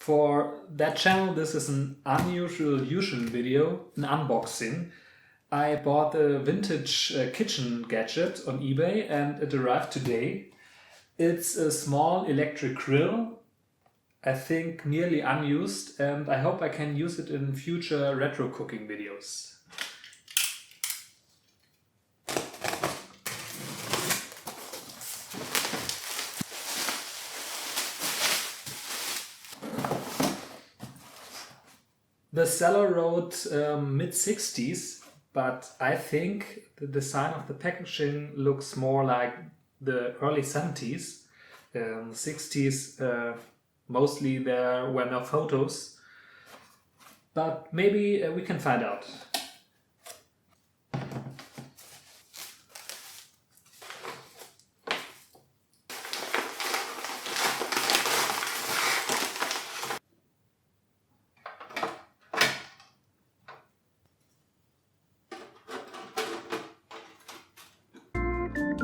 For that channel, this is an unusual video, an unboxing. I bought a vintage kitchen gadget on eBay and it arrived today. It's a small electric grill, I think nearly unused, and I hope I can use it in future retro cooking videos. The seller wrote mid-60s, but I think the design of the packaging looks more like the early 70s. 60s, mostly there were no photos, but maybe we can find out.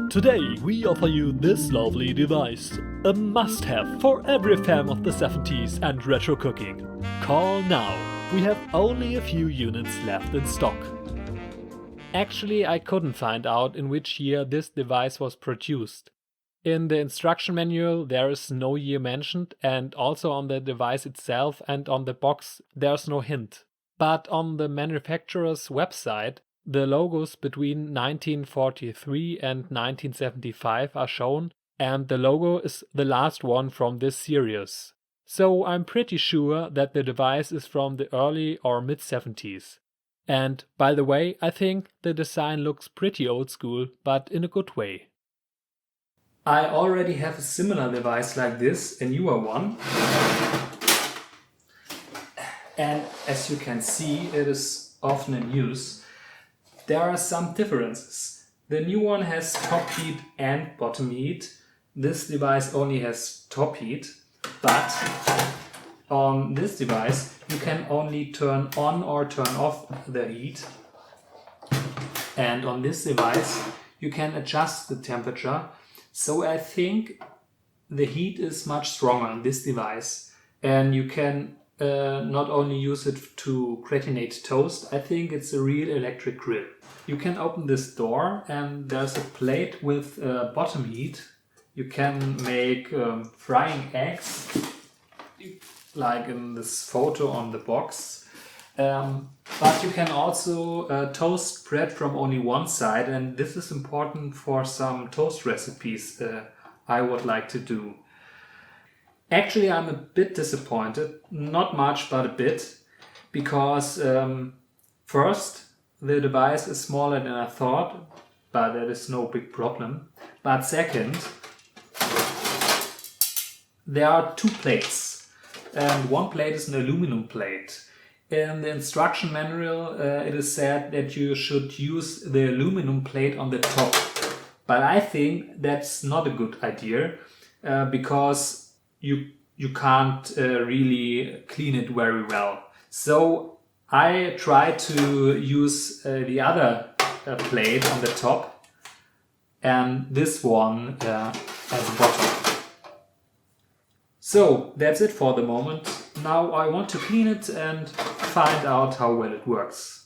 Today we offer you this lovely device, a must-have for every fan of the 70s and retro cooking. Call now, we have only a few units left in stock. Actually, I couldn't find out in which year this device was produced. In the instruction manual there is no year mentioned, and also on the device itself and on the box there's no hint. But on the manufacturer's website, the logos between 1943 and 1975 are shown, and the logo is the last one from this series. So I'm pretty sure that the device is from the early or mid-70s. And by the way, I think the design looks pretty old school, but in a good way. I already have a similar device like this, a newer one. And as you can see, it is often in use. There are some differences. The new one has top heat and bottom heat. This device only has top heat, but on this device you can only turn on or turn off the heat. And on this device you can adjust the temperature. So I think the heat is much stronger on this device, and you can not only use it to gratinate toast. I think it's a real electric grill. You can open this door and there's a plate with bottom heat. You can make frying eggs, like in this photo on the box. But you can also toast bread from only one side, and this is important for some toast recipes I would like to do. Actually, I'm a bit disappointed, not much but a bit, because first, the device is smaller than I thought, but that is no big problem. But second, there are two plates, and one plate is an aluminum plate. In the instruction manual it is said that you should use the aluminum plate on the top, but I think that's not a good idea because you can't really clean it very well. So I try to use the other plate on the top and this one as a bottom. So that's it for the moment. Now I want to clean it and find out how well it works.